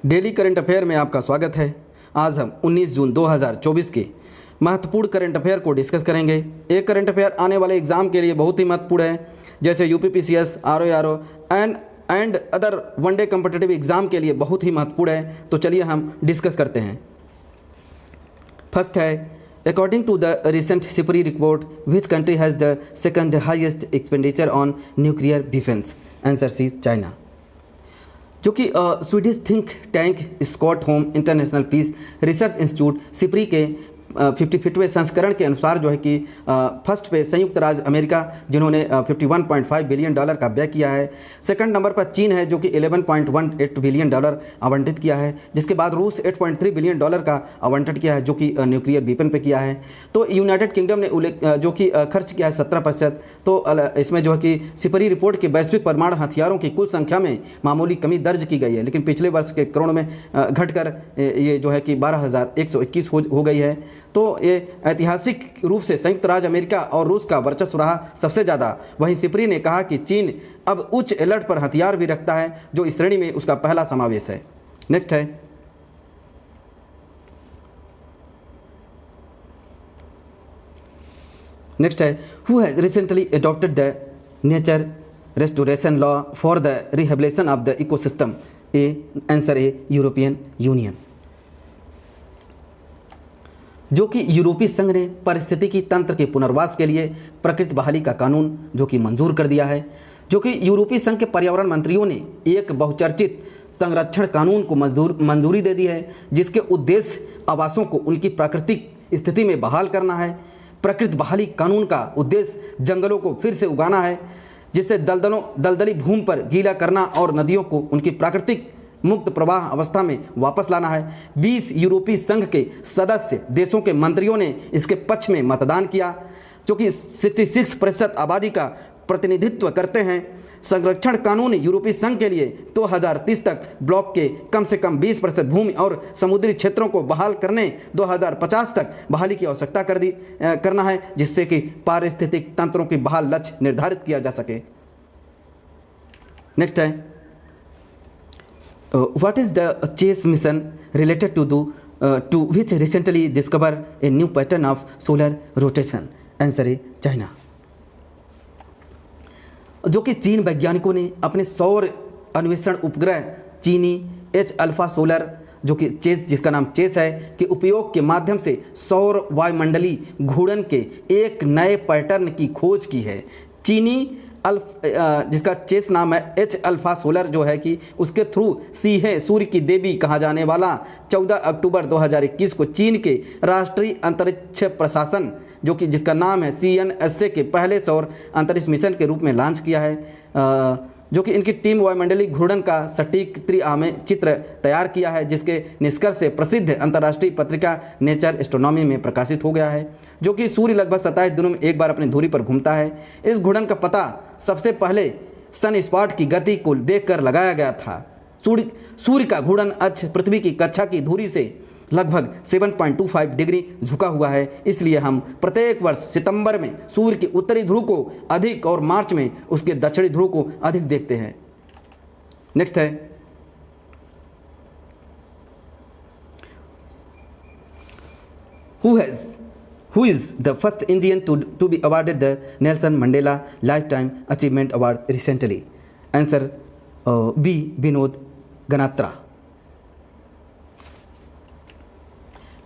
Daily current affair में आपका स्वागत है। आज हम 19 जून 2024 के महत्वपूर्ण करंट अफेयर को डिस्कस करेंगे। एक करंट अफेयर आने वाले एग्जाम के लिए बहुत ही महत्वपूर्ण है, जैसे UPPCS, RORO and other one day competitive exam के लिए बहुत ही महत्वपूर्ण है। तो चलिए हम डिस्कस करते हैं। फर्स्ट है, according to the recent SIPRI report which country has the second highest expenditure on nuclear defence? Answer C China. जो कि Swedish think tank Stockholm International Peace Research Institute SIPRI के 55वें संस्करण के अनुसार जो है कि फर्स्ट पे संयुक्त राज्य अमेरिका, जिन्होंने $51.5 बिलियन का व्यय किया है। सेकंड नंबर पर चीन है, जो कि $11.18 बिलियन आवंटित किया है। जिसके बाद रूस $8.3 बिलियन का आवंटन किया है, जो कि न्यूक्लियर वेपन पे किया है। तो यूनाइटेड किंगडम ने जो कि खर्च किया है 17%। तो इसमें जो है कि सिपरी रिपोर्ट के वैश्विक परमाणु हथियारों की कुल संख्या में मामूली कमी दर्ज की गई है, लेकिन पिछले वर्ष के करोड़ में घटकर ये जो है कि 12,121 हो गई है। तो ये ऐतिहासिक रूप से संयुक्त राज्य अमेरिका और रूस का वर्चस्व रहा सबसे ज़्यादा। वहीं सिपरी ने कहा कि चीन अब उच्च अलर्ट पर हथियार भी रखता है, जो इस श्रेणी में उसका पहला समावेश है। नेक्स्ट है who has recently adopted the nature restoration law for the rehabilitation of the ecosystem? Answer A European union. जो कि यूरोपीय संघ ने पारिस्थितिकी तंत्र के पुनर्वास के लिए प्रकृति बहाली का कानून जो कि मंजूर कर दिया है। जो कि यूरोपीय संघ के पर्यावरण मंत्रियों ने एक बहुचर्चित संरक्षण कानून को मंजूरी दे दी है, जिसके उद्देश्य आवासों को उनकी प्राकृतिक स्थिति में बहाल करना है। प्रकृति बहाली कानून का उद्देश्य जंगलों को फिर से उगाना है, जिससे दलदली भूमि पर गीला करना और नदियों को उनकी प्राकृतिक मुक्त प्रवाह अवस्था में वापस लाना है। 20 यूरोपीय संघ के सदस्य देशों के मंत्रियों ने इसके पक्ष में मतदान किया, जो कि 66% आबादी का प्रतिनिधित्व करते हैं। संरक्षण कानून यूरोपीय संघ के लिए 2030 तक ब्लॉक के कम से कम 20% भूमि और समुद्री क्षेत्रों को बहाल करने 2050 तक बहाली की आवश्यकता करना है, जिससे कि पारिस्थितिक तंत्रों की बहाल लक्ष्य निर्धारित किया जा सके। नेक्स्ट है, what is the CHASE mission related to which recently discovered a new pattern of solar rotation? Answer is China। जो कि चीन वैज्ञानिकों ने अपने सौर अन्वेषण उपग्रह चीनी H अल्फा सोलर, जो कि चेस, जिसका नाम चेस है, के उपयोग के माध्यम से सौर वायुमंडलीय घूर्णन के एक नए पैटर्न की खोज की है। चीनी जिसका चेस नाम है H अल्फा सोलर, जो है कि उसके थ्रू सीहे सूर्य की देवी कहा जाने वाला 14 अक्टूबर 2021 को चीन के राष्ट्रीय अंतरिक्ष प्रशासन, जो कि जिसका नाम है CNSA के पहले सौर अंतरिक्ष मिशन के रूप में लॉन्च किया है। जो कि इनकी टीम वायुमंडलीय घूर्णन का सटीक त्रिआयामी चित्र तैयार किया है, जिसके निष्कर्ष से प्रसिद्ध अंतर्राष्ट्रीय पत्रिका नेचर एस्ट्रोनॉमी में प्रकाशित हो गया है। जो कि सूर्य लगभग 27 दिनों में एक बार अपनी धुरी पर घूमता है। इस घूर्णन का पता सबसे पहले सन स्पॉट की गति को देखकर लगाया गया था। सूर्य का घूर्णन अक्ष पृथ्वी की कक्षा की धुरी से लगभग 7.25 डिग्री झुका हुआ है। इसलिए हम प्रत्येक वर्ष सितंबर में सूर्य के उत्तरी ध्रुव को अधिक और मार्च में उसके दक्षिणी ध्रुव को अधिक देखते हैं। नेक्स्ट है, who is the first Indian to be awarded the Nelson Mandela Lifetime Achievement Award recently? Answer B, Vinod Ganatra.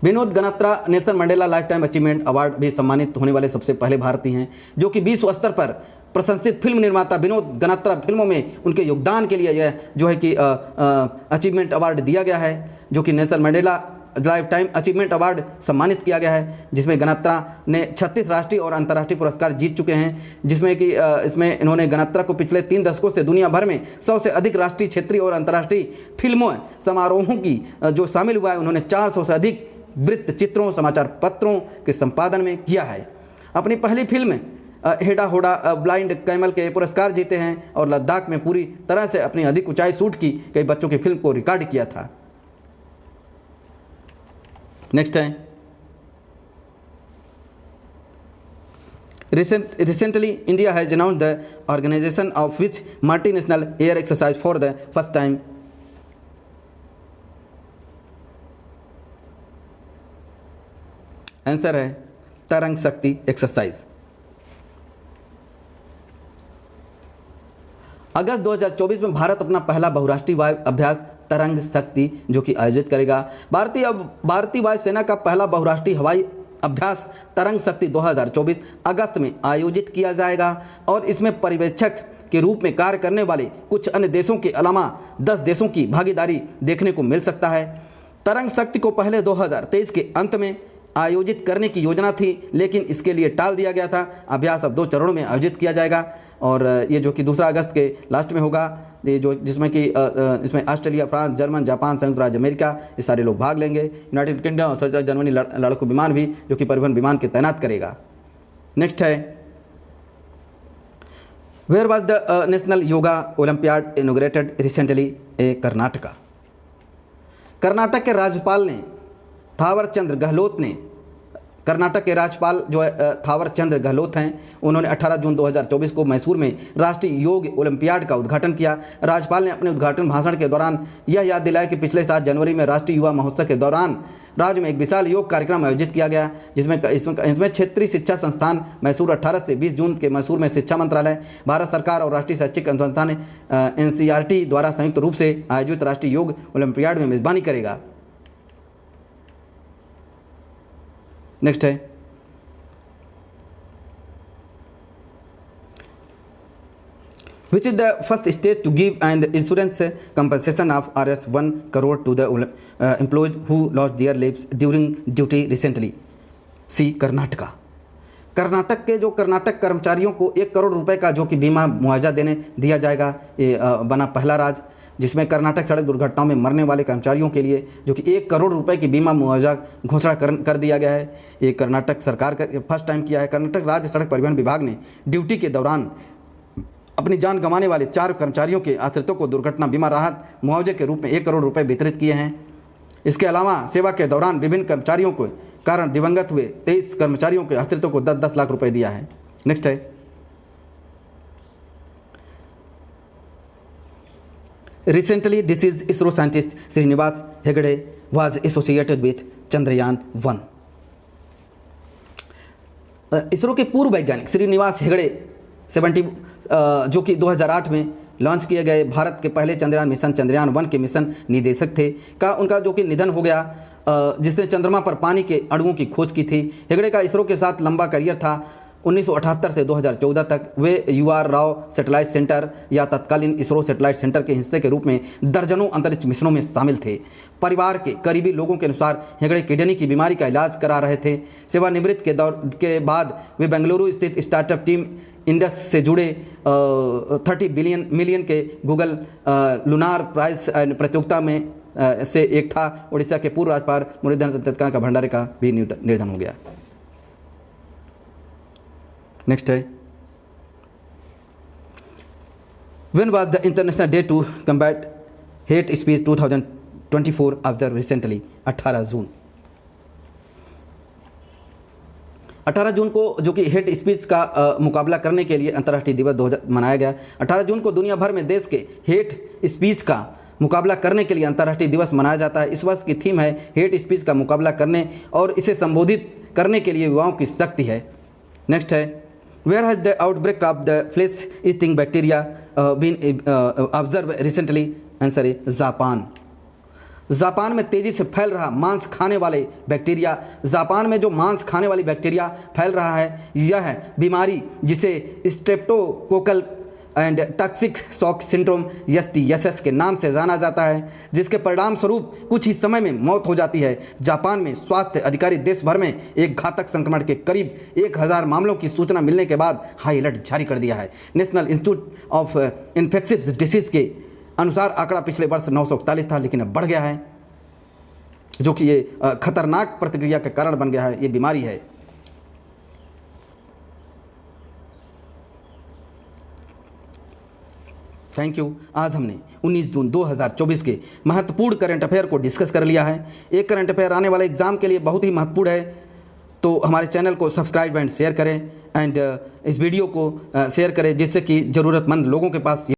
Vinod Ganatra Nelson Mandela life time achievement award भी सम्मानित होने वाले सबसे पहले भारतीय हैं। जो कि विश्व स्तर पर प्रशंसित फिल्म निर्माता विनोद गनात्रा फिल्मों में उनके योगदान के लिए यह जो है कि अचीवमेंट अवार्ड दिया गया है, जो कि Nelson Mandela life time achievement award सम्मानित किया गया है, जिसमें गनात्रा ने 36 राष्ट्रीय और अंतर्राष्ट्रीय पुरस्कार जीत चुके हैं। जिसमें कि इसमें इन्होंने गनात्रा को पिछले 3 दशकों से दुनिया भर में 100 से अधिक राष्ट्रीय, क्षेत्रीय और अंतर्राष्ट्रीय फिल्मों समारोहों की जो शामिल हुआ है, उन्होंने 400 से अधिक वृत्त चित्रों, समाचार पत्रों के संपादन में किया है। अपनी पहली फिल्म हेडा होडा ब्लाइंड कैमल के पुरस्कार जीते हैं और लद्दाख में पूरी तरह से अपनी अधिक ऊंचाई शूट की कई बच्चों की फिल्म को रिकॉर्ड किया था। नेक्स्ट है, recently India has announced the organization of which multinational air exercise for the first time? Answer है तरंग शक्ति एक्सरसाइज। अगस्त 2024 में भारत अपना पहला बहुराष्ट्रीय वायु अभ्यास तरंग शक्ति जो कि आयोजित करेगा। भारतीय वायुसेना का पहला बहुराष्ट्रीय हवाई अभ्यास तरंग शक्ति 2024 अगस्त में आयोजित किया जाएगा और इसमें पर्यवेक्षक के रूप में कार्य करने वाले कुछ अन्य देशों के अलावा 10 देशों की भागीदारी देखने को मिल सकता है। तरंग शक्ति को पहले 2023 के अंत में आयोजित करने की योजना थी, लेकिन इसके लिए टाल दिया गया था। अभ्यास अब 2 चरणों में आयोजित किया जाएगा और ये जो कि 2 अगस्त के लास्ट में होगा, ये जो जिसमें कि इसमें ऑस्ट्रेलिया, फ्रांस, जर्मन, जापान, संयुक्त राज्य अमेरिका ये सारे लोग भाग लेंगे। यूनाइटेड किंगडम और संयुक्त जर्मनी लड़ाकू विमान भी जो कि परिवहन विमान के तैनात करेगा। नेक्स्ट है where was the national yoga olympiad inaugurated recently A Karnataka. Karnataka के राज्यपाल ने थावरचंद्र गहलोत ने कर्नाटक के राज्यपाल जो थावरचंद्र गहलोत हैं, उन्होंने 18 जून 2024 को मैसूर में राष्ट्रीय योग ओलंपियाड का उद्घाटन किया। राज्यपाल ने अपने उद्घाटन भाषण के दौरान यह याद दिलाया कि पिछले साल जनवरी में राष्ट्रीय युवा महोत्सव के दौरान राज्य में एक विशाल योग कार्यक्रम आयोजित किया गया, इसमें क्षेत्रीय शिक्षा संस्थान मैसूर 18 से 20 जून के मैसूर में शिक्षा मंत्रालय, भारत सरकार और राष्ट्रीय शैक्षिक अनुसंधान NCERT द्वारा संयुक्त रूप से आयोजित राष्ट्रीय योग ओलंपियाड में मेजबानी करेगा। Next is which is the first state to give and insurance compensation of Rs 1 crore to the employees who lost their lives during duty recently. C Karnataka. Karnataka के जो कर्नाटक कर्मचारियों को 1 करोड़ रुपए का जो कि बीमा मुआवजा देने दिया जाएगा, ये बना पहला राज्य जिसमें कर्नाटक सड़क दुर्घटनाओं में मरने वाले कर्मचारियों के लिए जो कि 1 करोड़ रुपए की बीमा मुआवजा घोषणा कर दिया गया है। ये कर्नाटक सरकार का फर्स्ट टाइम किया है। कर्नाटक राज्य सड़क परिवहन विभाग ने ड्यूटी के दौरान अपनी जान गंवाने वाले 4 कर्मचारियों के आश्रितों को दुर्घटना बीमा राहत मुआवजे के रूप में 1 करोड़ रुपए वितरित किए हैं। इसके अलावा सेवा के दौरान विभिन्न कर्मचारियों के कारण दिवंगत हुए 23 कर्मचारियों के आश्रितों को 10-10 लाख रुपए दिया है। नेक्स्ट है Recently, deceased ISRO scientist Srinivas Hegde was associated with Chandrayaan 1. ISRO के पूर्व वैज्ञानिक श्रीनिवास हेगड़े 70 जो कि 2008 में लॉन्च किए गए भारत के पहले चंद्रयान मिशन चंद्रयान 1 के मिशन निदेशक थे का उनका जो कि निधन हो गया, जिसने चंद्रमा पर पानी के अणुओं की खोज की थी। हेगड़े का इसरो के साथ लंबा करियर था। 1978 से 2014 तक वे UR राव सैटेलाइट सेंटर या तत्कालीन इसरो सैटेलाइट सेंटर के हिस्से के रूप में दर्जनों अंतरिक्ष मिशनों में शामिल थे। परिवार के करीबी लोगों के अनुसार हेगड़े किडनी की बीमारी का इलाज करा रहे थे। सेवानिवृत्त के बाद वे बेंगलुरु स्थित स्टार्टअप टीम इंडस से जुड़े 30 मिलियन के गूगल लूनार प्राइज प्रतियोगिता में से एक था। उड़ीसा के पूर्व राज्यपाल मुरलीधर सत्यनारायण का भंडारे का भी निधन हो गया। नेक्स्ट है when was the International Day to Combat Hate Speech 2024 observe recently. 18 जून। 18 जून को जो कि हेट स्पीच का मुकाबला करने के लिए अंतर्राष्ट्रीय दिवस मनाया गया। 18 जून को दुनिया भर में देश के हेट स्पीच का मुकाबला करने के लिए अंतर्राष्ट्रीय दिवस मनाया जाता है। इस वर्ष की थीम है हेट स्पीच का मुकाबला करने और इसे संबोधित करने के लिए युवाओं की शक्ति है। नेक्स्ट है where has the outbreak of the flesh eating bacteria been observe recently. Answer है जापान। जापान में तेज़ी से फैल रहा मांस खाने वाले बैक्टीरिया। जापान में जो मांस खाने वाली बैक्टीरिया फैल रहा है यह है बीमारी जिसे streptococcal and toxic shock syndrome STSS के नाम से जाना जाता है, जिसके परिणाम स्वरूप कुछ ही समय में मौत हो जाती है। जापान में स्वास्थ्य अधिकारी देश भर में एक घातक संक्रमण के करीब 1000 मामलों की सूचना मिलने के बाद हाई अलर्ट जारी कर दिया है। National institute of infectious disease के अनुसार आंकड़ा पिछले वर्ष 941 था, लेकिन अब बढ़ गया है, जो कि ये खतरनाक प्रतिक्रिया का कारण बन गया है। ये बीमारी है। Thank you. आज हमने 19 जून 2024 के महत्वपूर्ण करंट अफेयर को डिस्कस कर लिया है। एक करंट अफेयर आने वाले एग्जाम के लिए बहुत ही महत्वपूर्ण है, तो हमारे चैनल को सब्सक्राइब एंड शेयर करें एंड इस वीडियो को शेयर करें जिससे कि ज़रूरतमंद लोगों के पास